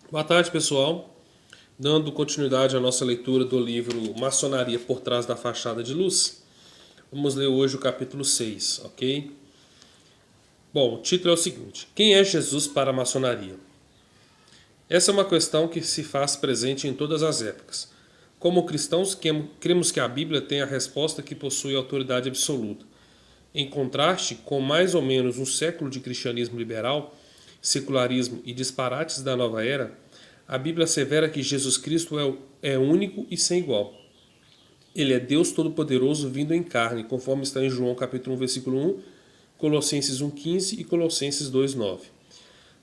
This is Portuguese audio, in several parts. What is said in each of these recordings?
Boa tarde, pessoal. Dando continuidade à nossa leitura do livro Maçonaria por Trás da Fachada de Luz, vamos ler hoje o capítulo 6, ok? Bom, o título é o seguinte: Quem é Jesus para a maçonaria? Essa é uma questão que se faz presente em todas as épocas. Como cristãos, cremos que a Bíblia tem a resposta que possui autoridade absoluta. Em contraste com mais ou menos um século de cristianismo liberal, secularismo e disparates da nova era, a Bíblia assevera que Jesus Cristo é único e sem igual. Ele é Deus Todo-Poderoso vindo em carne, conforme está em João capítulo 1, versículo 1, Colossenses 1,15 e Colossenses 2,9.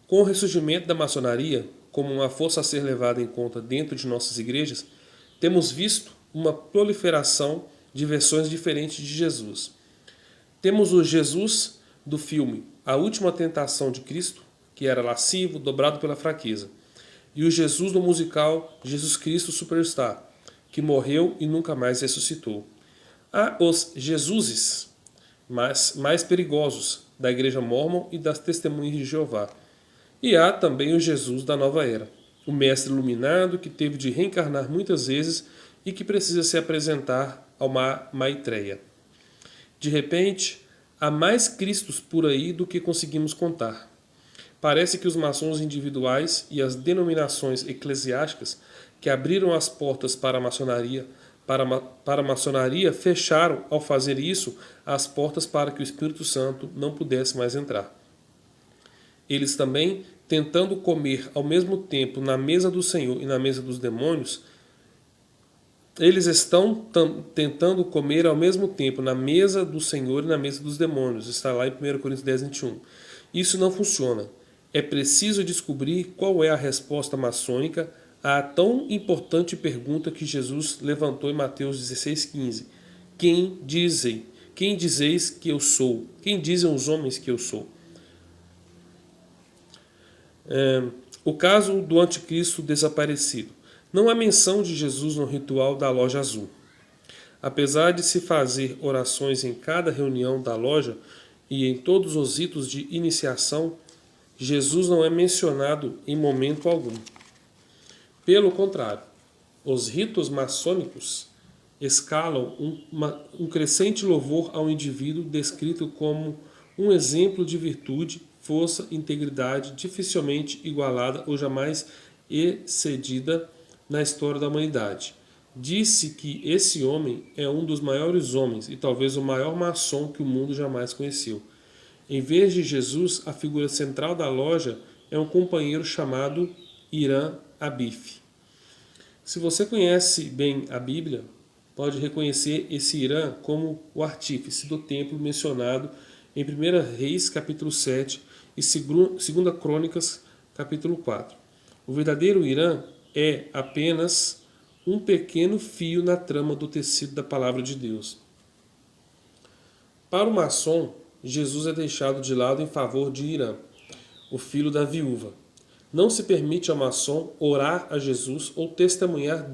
Com o ressurgimento da maçonaria, como uma força a ser levada em conta dentro de nossas igrejas, temos visto uma proliferação de versões diferentes de Jesus. Temos o Jesus do filme A Última Tentação de Cristo, que era lascivo, dobrado pela fraqueza, e o Jesus do musical Jesus Cristo Superstar, que morreu e nunca mais ressuscitou. Há os Jesuses mais perigosos da Igreja Mórmon e das Testemunhas de Jeová. E há também o Jesus da Nova Era, o mestre iluminado que teve de reencarnar muitas vezes e que precisa se apresentar ao Maitreya. De repente, há mais Cristos por aí do que conseguimos contar. Parece que os maçons individuais e as denominações eclesiásticas que abriram as portas para a maçonaria fecharam, ao fazer isso, as portas para que o Espírito Santo não pudesse mais entrar. Eles também, tentando comer ao mesmo tempo na mesa do Senhor e na mesa dos demônios, eles estão tentando comer ao mesmo tempo na mesa do Senhor e na mesa dos demônios. Está lá em 1 Coríntios 10, 21. Isso não funciona. É preciso descobrir qual é a resposta maçônica à tão importante pergunta que Jesus levantou em Mateus 16,15. Quem dizeis que eu sou? Quem dizem os homens que eu sou? O caso do anticristo desaparecido. Não há menção de Jesus no ritual da loja azul. Apesar de se fazer orações em cada reunião da loja e em todos os ritos de iniciação, Jesus não é mencionado em momento algum. Pelo contrário, os ritos maçônicos escalam um crescente louvor ao indivíduo descrito como um exemplo de virtude, força e integridade dificilmente igualada ou jamais excedida na história da humanidade. Disse que esse homem é um dos maiores homens e talvez o maior maçom que o mundo jamais conheceu. Em vez de Jesus, a figura central da loja é um companheiro chamado Irã Abif. Se você conhece bem a Bíblia, pode reconhecer esse Irã como o artífice do templo mencionado em 1 Reis capítulo 7 e 2 Crônicas capítulo 4. O verdadeiro Irã é apenas um pequeno fio na trama do tecido da palavra de Deus. Para o maçom, Jesus é deixado de lado em favor de Irã, o filho da viúva. Não se permite ao maçom orar a Jesus ou testemunhar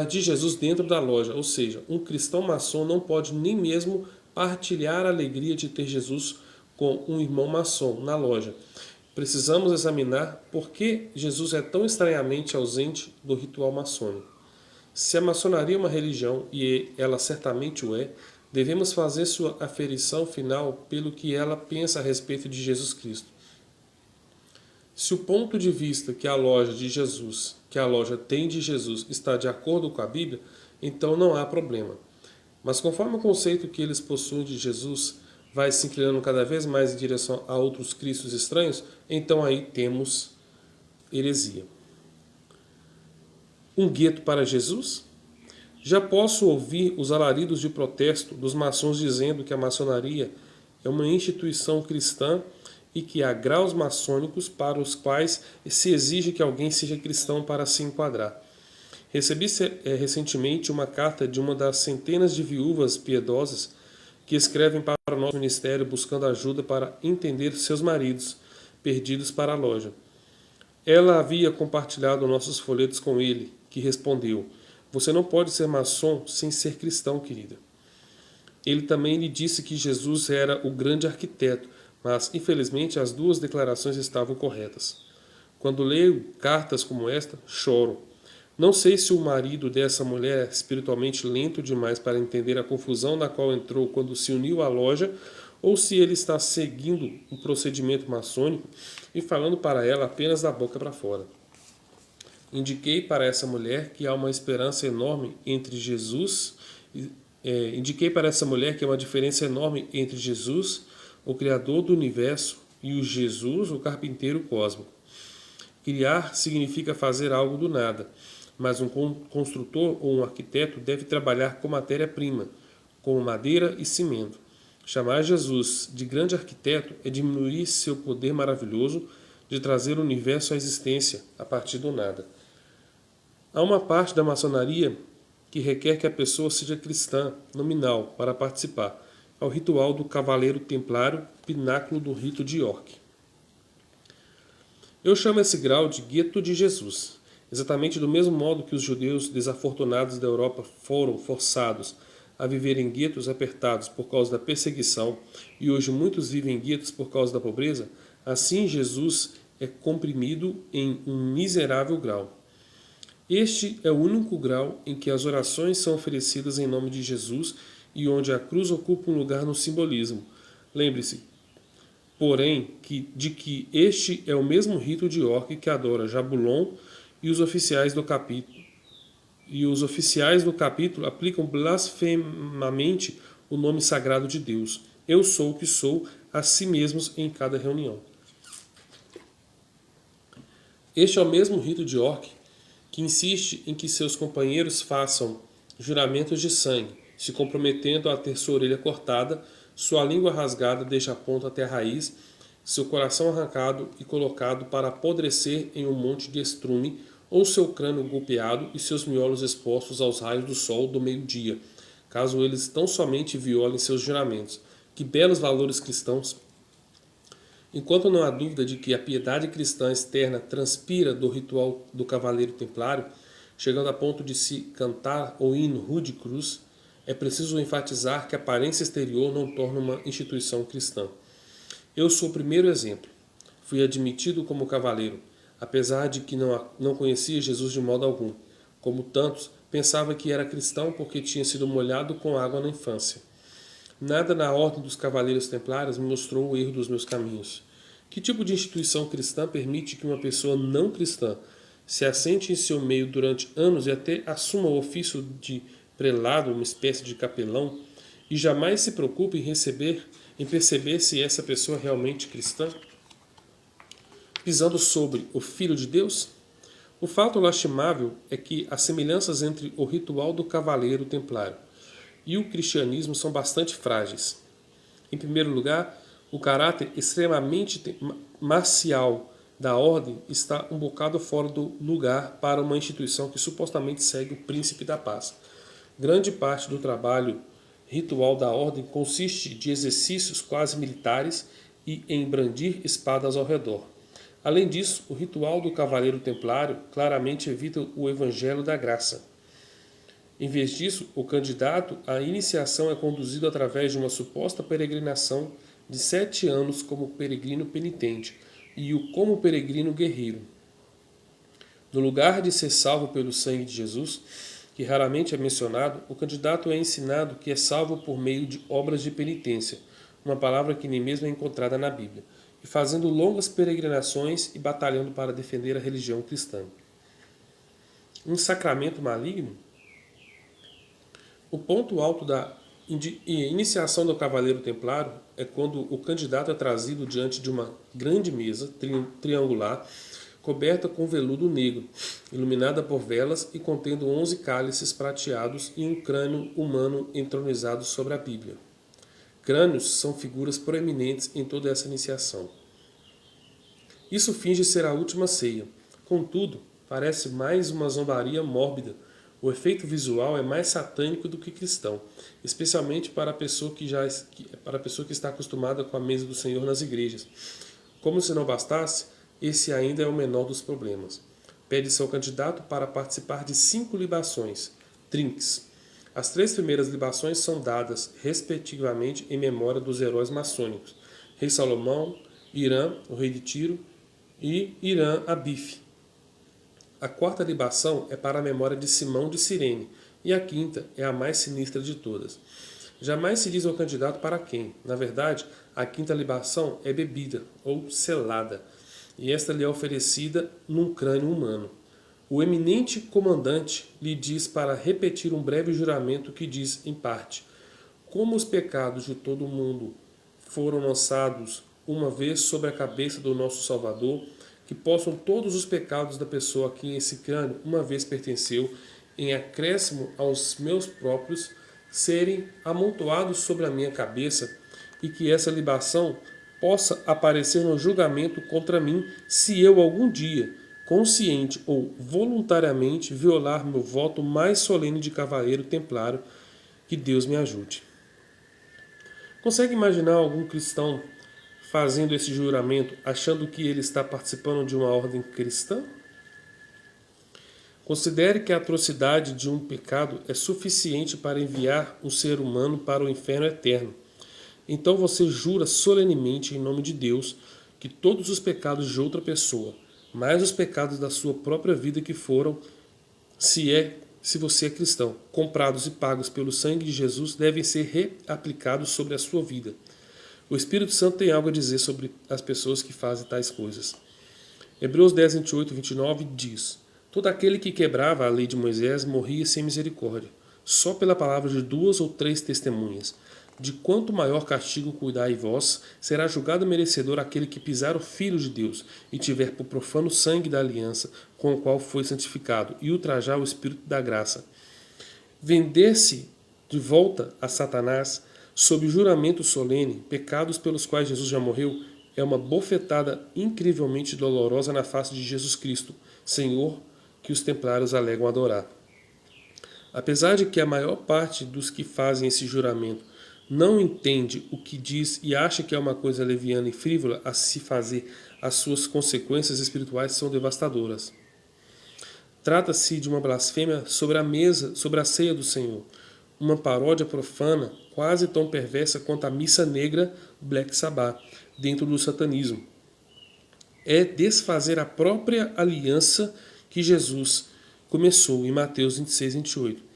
de Jesus dentro da loja, ou seja, um cristão maçom não pode nem mesmo partilhar a alegria de ter Jesus com um irmão maçom na loja. Precisamos examinar por que Jesus é tão estranhamente ausente do ritual maçônico. Se a maçonaria é uma religião, e ela certamente o é, devemos fazer sua aferição final pelo que ela pensa a respeito de Jesus Cristo. Se o ponto de vista que a loja tem de Jesus está de acordo com a Bíblia, então não há problema. Mas conforme o conceito que eles possuem de Jesus vai se inclinando cada vez mais em direção a outros cristos estranhos, então aí temos heresia. Um gueto para Jesus? Já posso ouvir os alaridos de protesto dos maçons dizendo que a maçonaria é uma instituição cristã e que há graus maçônicos para os quais se exige que alguém seja cristão para se enquadrar. Recebi recentemente uma carta de uma das centenas de viúvas piedosas que escrevem para o nosso ministério buscando ajuda para entender seus maridos perdidos para a loja. Ela havia compartilhado nossos folhetos com ele, que respondeu: "Você não pode ser maçom sem ser cristão, querida." Ele também lhe disse que Jesus era o grande arquiteto, mas infelizmente as duas declarações estavam corretas. Quando leio cartas como esta, choro. Não sei se o marido dessa mulher é espiritualmente lento demais para entender a confusão na qual entrou quando se uniu à loja, ou se ele está seguindo o procedimento maçônico e falando para ela apenas da boca para fora. Indiquei para essa mulher que há uma esperança enorme entre Jesus. Indiquei para essa mulher que há uma diferença enorme entre Jesus, o Criador do universo, e o Jesus, o carpinteiro cósmico. Criar significa fazer algo do nada, mas um construtor ou um arquiteto deve trabalhar com matéria-prima, como madeira e cimento. Chamar Jesus de grande arquiteto é diminuir seu poder maravilhoso de trazer o universo à existência a partir do nada. Há uma parte da maçonaria que requer que a pessoa seja cristã, nominal, para participar. É o ritual do Cavaleiro Templário, pináculo do rito de York. Eu chamo esse grau de gueto de Jesus, exatamente do mesmo modo que os judeus desafortunados da Europa foram forçados a viver em guetos apertados por causa da perseguição e hoje muitos vivem em guetos por causa da pobreza, assim Jesus é comprimido em um miserável grau. Este é o único grau em que as orações são oferecidas em nome de Jesus e onde a cruz ocupa um lugar no simbolismo. Lembre-se, porém, de que este é o mesmo rito de York que adora Jabulon e os oficiais do capítulo aplicam blasfemamente o nome sagrado de Deus. Eu sou o que sou a si mesmos em cada reunião. Este é o mesmo rito de York que insiste em que seus companheiros façam juramentos de sangue, se comprometendo a ter sua orelha cortada, sua língua rasgada desde a ponta até a raiz, seu coração arrancado e colocado para apodrecer em um monte de estrume, ou seu crânio golpeado e seus miolos expostos aos raios do sol do meio-dia, caso eles tão somente violem seus juramentos. Que belos valores cristãos! Enquanto não há dúvida de que a piedade cristã externa transpira do ritual do cavaleiro templário, chegando a ponto de se cantar o hino Rude Cruz, é preciso enfatizar que a aparência exterior não torna uma instituição cristã. Eu sou o primeiro exemplo. Fui admitido como cavaleiro, apesar de que não conhecia Jesus de modo algum. Como tantos, pensava que era cristão porque tinha sido molhado com água na infância. Nada na ordem dos cavaleiros templários me mostrou o erro dos meus caminhos. Que tipo de instituição cristã permite que uma pessoa não cristã se assente em seu meio durante anos e até assuma o ofício de prelado, uma espécie de capelão, e jamais se preocupe em perceber se essa pessoa é realmente cristã? Pisando sobre o Filho de Deus? O fato lastimável é que as semelhanças entre o ritual do cavaleiro templário e o cristianismo são bastante frágeis. Em primeiro lugar, o caráter extremamente marcial da ordem está um bocado fora do lugar para uma instituição que supostamente segue o príncipe da paz. Grande parte do trabalho ritual da ordem consiste de exercícios quase militares e em brandir espadas ao redor. Além disso, o ritual do cavaleiro templário claramente evita o evangelho da graça. Em vez disso, o candidato à iniciação é conduzido através de uma suposta peregrinação de 7 anos como peregrino penitente e o como peregrino guerreiro. No lugar de ser salvo pelo sangue de Jesus, que raramente é mencionado, o candidato é ensinado que é salvo por meio de obras de penitência, uma palavra que nem mesmo é encontrada na Bíblia, e fazendo longas peregrinações e batalhando para defender a religião cristã. Um sacramento maligno? O ponto alto da iniciação do cavaleiro templário é quando o candidato é trazido diante de uma grande mesa triangular coberta com veludo negro, iluminada por velas e contendo 11 cálices prateados e um crânio humano entronizado sobre a Bíblia. Crânios são figuras proeminentes em toda essa iniciação. Isso finge ser a última ceia. Contudo, parece mais uma zombaria mórbida. O efeito visual é mais satânico do que cristão, especialmente para a pessoa que está acostumada com a mesa do Senhor nas igrejas. Como se não bastasse, esse ainda é o menor dos problemas. Pede-se ao candidato para participar de 5 libações, drinks. As 3 primeiras libações são dadas, respectivamente, em memória dos heróis maçônicos, Rei Salomão, Irã, o rei de Tiro, e Irã Abif. A quarta libação é para a memória de Simão de Cirene, e a quinta é a mais sinistra de todas. Jamais se diz ao candidato para quem. Na verdade, a quinta libação é bebida, ou selada, e esta lhe é oferecida num crânio humano. O eminente comandante lhe diz para repetir um breve juramento que diz, em parte, como os pecados de todo o mundo foram lançados uma vez sobre a cabeça do nosso Salvador, que possam todos os pecados da pessoa a quem esse crânio uma vez pertenceu, em acréscimo aos meus próprios, serem amontoados sobre a minha cabeça, e que essa libação possa aparecer no julgamento contra mim, se eu algum dia, consciente ou voluntariamente, violar meu voto mais solene de cavaleiro templário. Que Deus me ajude. Consegue imaginar algum cristão fazendo esse juramento achando que ele está participando de uma ordem cristã? Considere que a atrocidade de um pecado é suficiente para enviar um ser humano para o inferno eterno. Então você jura solenemente, em nome de Deus, que todos os pecados de outra pessoa, mais os pecados da sua própria vida que foram, se você é cristão, comprados e pagos pelo sangue de Jesus, devem ser reaplicados sobre a sua vida. O Espírito Santo tem algo a dizer sobre as pessoas que fazem tais coisas. Hebreus 10, 28 e 29 diz: todo aquele que quebrava a lei de Moisés morria sem misericórdia, só pela palavra de 2 ou 3 testemunhas. De quanto maior castigo cuidai vós, será julgado merecedor aquele que pisar o Filho de Deus e tiver por profano o sangue da aliança com o qual foi santificado e ultrajar o Espírito da graça. Vender-se de volta a Satanás, sob juramento solene, pecados pelos quais Jesus já morreu, é uma bofetada incrivelmente dolorosa na face de Jesus Cristo, Senhor, que os templários alegam adorar. Apesar de que a maior parte dos que fazem esse juramento não entende o que diz e acha que é uma coisa leviana e frívola a se fazer, as suas consequências espirituais são devastadoras. Trata-se de uma blasfêmia sobre a mesa, sobre a ceia do Senhor, uma paródia profana, quase tão perversa quanto a missa negra Black Sabbath, dentro do satanismo. É desfazer a própria aliança que Jesus começou em Mateus 26, 28.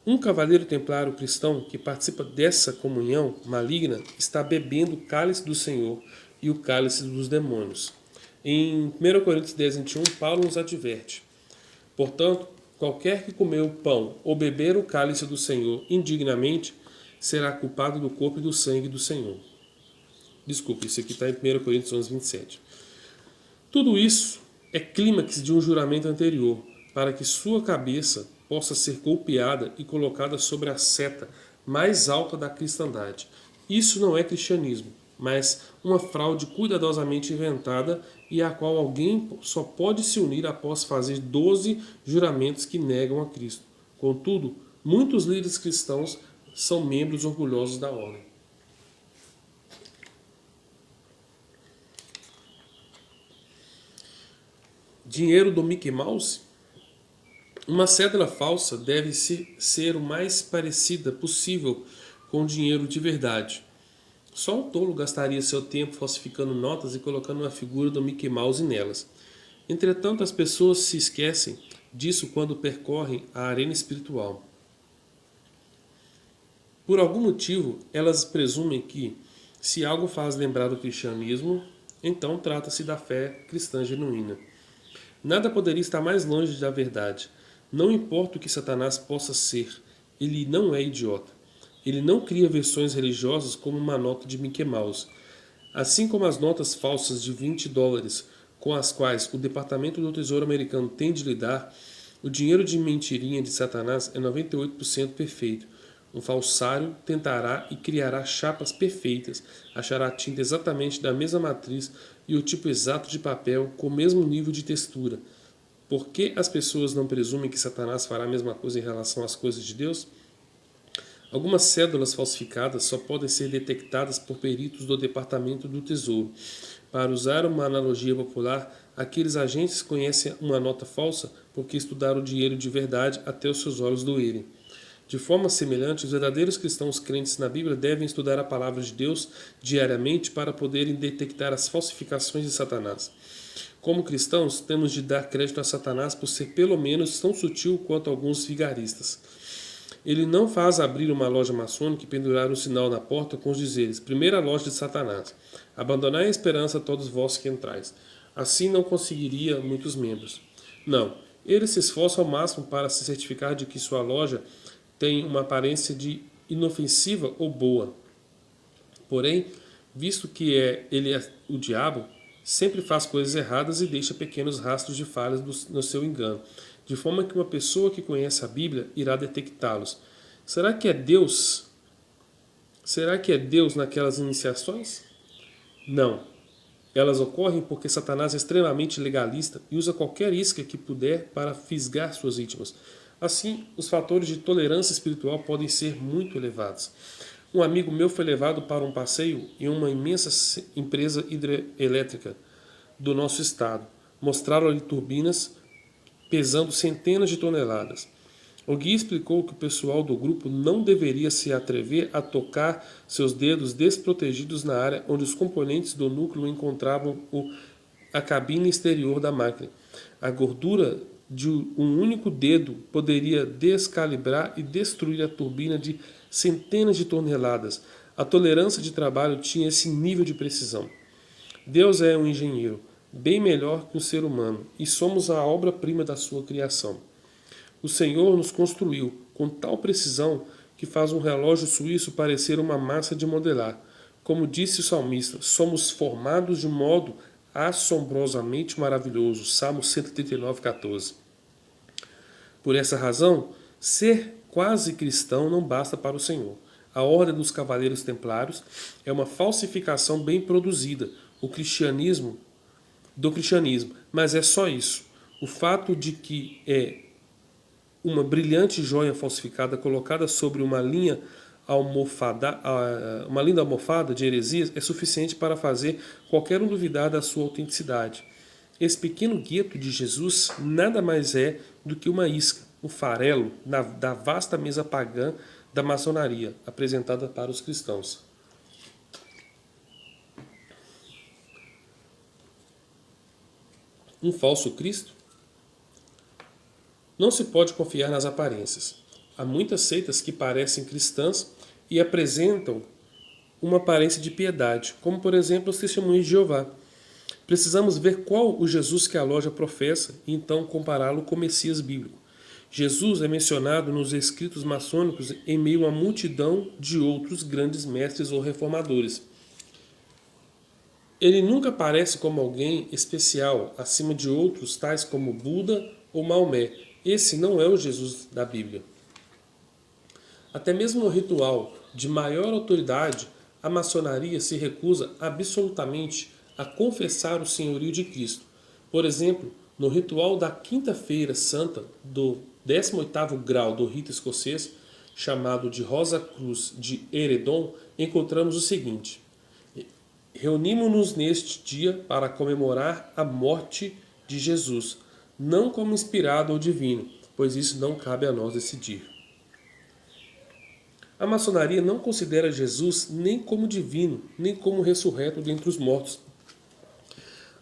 Um cavaleiro templário cristão que participa dessa comunhão maligna está bebendo o cálice do Senhor e o cálice dos demônios. Em 1 Coríntios 10, 21, Paulo nos adverte: portanto, qualquer que comer o pão ou beber o cálice do Senhor indignamente será culpado do corpo e do sangue do Senhor. Desculpe, isso aqui está em 1 Coríntios 11, 27. Tudo isso é clímax de um juramento anterior, para que sua cabeça possa ser golpeada e colocada sobre a seta mais alta da cristandade. Isso não é cristianismo, mas uma fraude cuidadosamente inventada e a qual alguém só pode se unir após fazer 12 juramentos que negam a Cristo. Contudo, muitos líderes cristãos são membros orgulhosos da ordem. Dinheiro do Mickey Mouse? Uma cédula falsa deve ser o mais parecida possível com dinheiro de verdade. Só um tolo gastaria seu tempo falsificando notas e colocando uma figura do Mickey Mouse nelas. Entretanto, as pessoas se esquecem disso quando percorrem a arena espiritual. Por algum motivo, elas presumem que, se algo faz lembrar o cristianismo, então trata-se da fé cristã genuína. Nada poderia estar mais longe da verdade. Não importa o que Satanás possa ser, ele não é idiota. Ele não cria versões religiosas como uma nota de Mickey Mouse. Assim como as notas falsas de $20 com as quais o Departamento do Tesouro americano tem de lidar, o dinheiro de mentirinha de Satanás é 98% perfeito. Um falsário tentará e criará chapas perfeitas, achará a tinta exatamente da mesma matriz e o tipo exato de papel com o mesmo nível de textura. Por que as pessoas não presumem que Satanás fará a mesma coisa em relação às coisas de Deus? Algumas cédulas falsificadas só podem ser detectadas por peritos do Departamento do Tesouro. Para usar uma analogia popular, aqueles agentes conhecem uma nota falsa porque estudaram o dinheiro de verdade até os seus olhos doerem. De forma semelhante, os verdadeiros cristãos crentes na Bíblia devem estudar a palavra de Deus diariamente para poderem detectar as falsificações de Satanás. Como cristãos, temos de dar crédito a Satanás por ser pelo menos tão sutil quanto alguns vigaristas. Ele não faz abrir uma loja maçônica e pendurar um sinal na porta com os dizeres: primeira loja de Satanás. Abandonai a esperança a todos vós que entrais. Assim não conseguiria muitos membros. Não, ele se esforça ao máximo para se certificar de que sua loja tem uma aparência de inofensiva ou boa. Porém, visto que ele é o diabo, sempre faz coisas erradas e deixa pequenos rastros de falhas no seu engano, de forma que uma pessoa que conhece a Bíblia irá detectá-los. Será que é Deus? Será que é Deus naquelas iniciações? Não. Elas ocorrem porque Satanás é extremamente legalista e usa qualquer isca que puder para fisgar suas vítimas. Assim, os fatores de tolerância espiritual podem ser muito elevados. Um amigo meu foi levado para um passeio em uma imensa empresa hidrelétrica do nosso estado. Mostraram-lhe turbinas pesando centenas de toneladas. O guia explicou que o pessoal do grupo não deveria se atrever a tocar seus dedos desprotegidos na área onde os componentes do núcleo encontravam a cabine exterior da máquina. A gordura de um único dedo poderia descalibrar e destruir a turbina de centenas de toneladas. A tolerância de trabalho tinha esse nível de precisão. Deus é um engenheiro, bem melhor que um ser humano, e somos a obra-prima da sua criação. O Senhor nos construiu com tal precisão que faz um relógio suíço parecer uma massa de modelar. Como disse o salmista, somos formados de modo assombrosamente maravilhoso. Salmo 139, 14. Por essa razão, ser quase cristão não basta para o Senhor. A ordem dos cavaleiros templários é uma falsificação bem produzida do cristianismo, mas é só isso. O fato de que é uma brilhante joia falsificada colocada sobre uma linda almofada de heresias é suficiente para fazer qualquer um duvidar da sua autenticidade. Esse pequeno gueto de Jesus nada mais é do que uma isca, um farelo da vasta mesa pagã da maçonaria apresentada para os cristãos. Um falso Cristo? Não se pode confiar nas aparências. Há muitas seitas que parecem cristãs e apresentam uma aparência de piedade, como por exemplo os Testemunhos de Jeová. Precisamos ver qual o Jesus que a loja professa e então compará-lo com o Messias bíblico. Jesus é mencionado nos escritos maçônicos em meio a multidão de outros grandes mestres ou reformadores. Ele nunca aparece como alguém especial acima de outros, tais como Buda ou Maomé. Esse não é o Jesus da Bíblia. Até mesmo no ritual de maior autoridade, a maçonaria se recusa absolutamente a confessar o senhorio de Cristo. Por exemplo, no ritual da Quinta-feira Santa do 18º grau do rito escocês, chamado de Rosa Cruz de Eredon, encontramos o seguinte: reunimos-nos neste dia para comemorar a morte de Jesus, não como inspirado ou divino, pois isso não cabe a nós decidir. A maçonaria não considera Jesus nem como divino, nem como ressurreto dentre os mortos.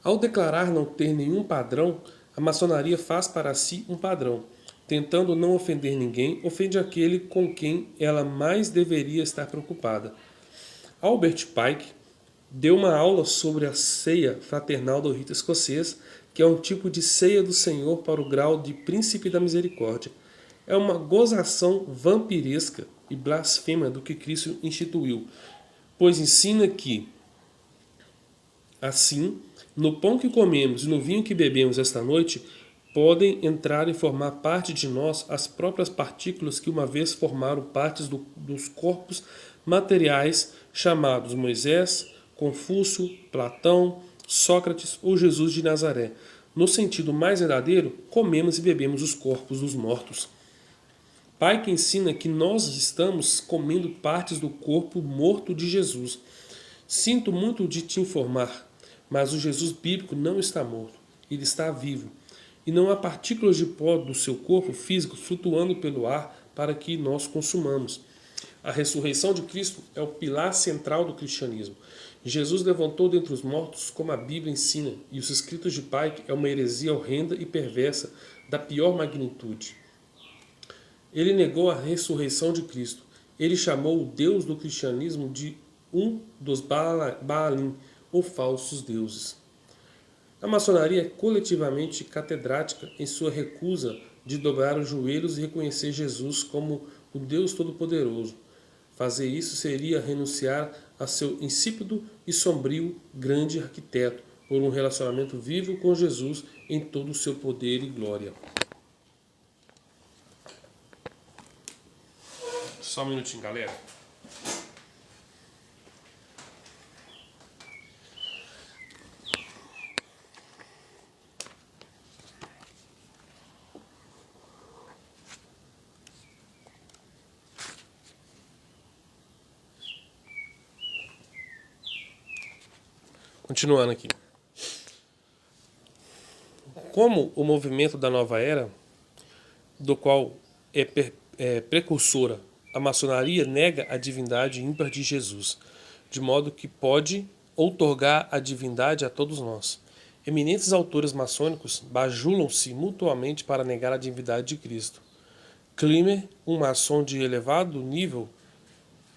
Ao declarar não ter nenhum padrão, a maçonaria faz para si um padrão. Tentando não ofender ninguém, ofende aquele com quem ela mais deveria estar preocupada. Albert Pike deu uma aula sobre a ceia fraternal do rito escocês, que é um tipo de ceia do Senhor para o grau de príncipe da misericórdia. É uma gozação vampiresca e blasfema do que Cristo instituiu, pois ensina que, assim, no pão que comemos e no vinho que bebemos esta noite, podem entrar e formar parte de nós as próprias partículas que uma vez formaram partes dos corpos materiais chamados Moisés, Confúcio, Platão, Sócrates ou Jesus de Nazaré. No sentido mais verdadeiro, comemos e bebemos os corpos dos mortos. Pai que ensina que nós estamos comendo partes do corpo morto de Jesus. Sinto muito de te informar, mas o Jesus bíblico não está morto, ele está vivo. E não há partículas de pó do seu corpo físico flutuando pelo ar para que nós consumamos. A ressurreição de Cristo é o pilar central do cristianismo. Jesus levantou dentre os mortos como a Bíblia ensina, e os escritos de Pike é uma heresia horrenda e perversa da pior magnitude. Ele negou a ressurreição de Cristo. Ele chamou o Deus do cristianismo de um dos Baalim, ou falsos deuses. A maçonaria é coletivamente catedrática em sua recusa de dobrar os joelhos e reconhecer Jesus como o Deus Todo-Poderoso. Fazer isso seria renunciar a seu insípido e sombrio grande arquiteto por um relacionamento vivo com Jesus em todo o seu poder e glória. Só um minutinho, galera. Continuando aqui. Como o movimento da nova era, do qual é precursora, a maçonaria nega a divindade ímpar de Jesus, de modo que pode outorgar a divindade a todos nós. Eminentes autores maçônicos bajulam-se mutuamente para negar a divindade de Cristo. Klimer, um maçom de elevado nível,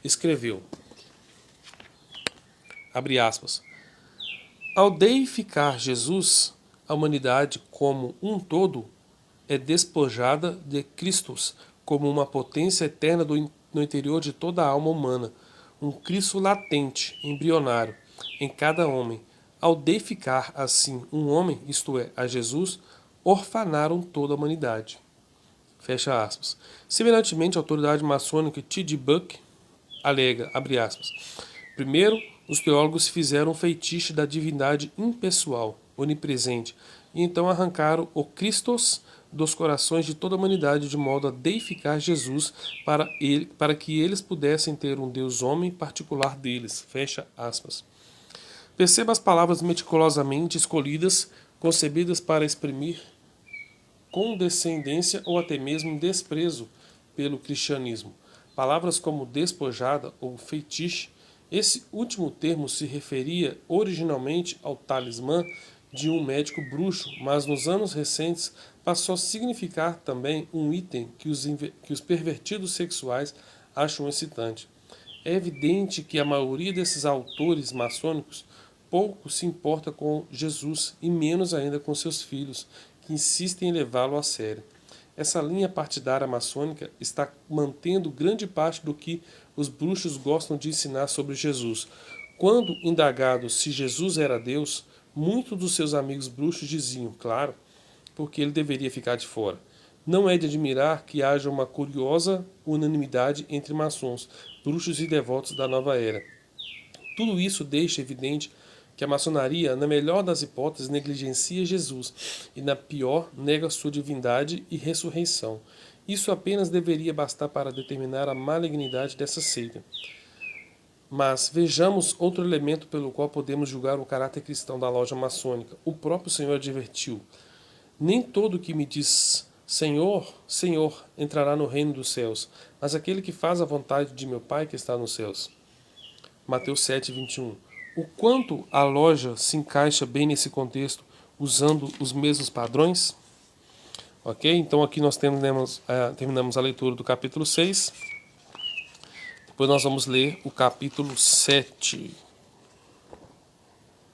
escreveu, abre aspas, ao deificar Jesus, a humanidade como um todo é despojada de Christus como uma potência eterna no interior de toda a alma humana, um Cristo latente, embrionário, em cada homem. Ao deificar assim um homem, isto é, a Jesus, orfanaram toda a humanidade. Fecha aspas. Semelhantemente, a autoridade maçônica T.D. Buck alega, abre aspas, primeiro, os teólogos fizeram um feitiço da divindade impessoal, onipresente, e então arrancaram o Christos dos corações de toda a humanidade de modo a deificar Jesus para que eles pudessem ter um Deus homem particular deles. Fecha aspas. Perceba as palavras meticulosamente escolhidas, concebidas para exprimir condescendência ou até mesmo desprezo pelo cristianismo. Palavras como despojada ou feitiço. Esse último termo se referia originalmente ao talismã de um médico bruxo, mas nos anos recentes passou a significar também um item que os pervertidos sexuais acham excitante. É evidente que a maioria desses autores maçônicos pouco se importa com Jesus e menos ainda com seus filhos, que insistem em levá-lo a sério. Essa linha partidária maçônica está mantendo grande parte do que os bruxos gostam de ensinar sobre Jesus. Quando indagado se Jesus era Deus, muitos dos seus amigos bruxos diziam, claro, porque ele deveria ficar de fora. Não é de admirar que haja uma curiosa unanimidade entre maçons, bruxos e devotos da nova era. Tudo isso deixa evidente que a maçonaria, na melhor das hipóteses, negligencia Jesus e, na pior, nega sua divindade e ressurreição. Isso apenas deveria bastar para determinar a malignidade dessa seita. Mas vejamos outro elemento pelo qual podemos julgar o caráter cristão da loja maçônica. O próprio Senhor advertiu: nem todo que me diz Senhor, Senhor, entrará no reino dos céus, mas aquele que faz a vontade de meu Pai que está nos céus. Mateus 7:21. O quanto a loja se encaixa bem nesse contexto, usando os mesmos padrões? Ok? Então aqui nós terminamos a leitura do capítulo 6. Depois nós vamos ler o capítulo 7.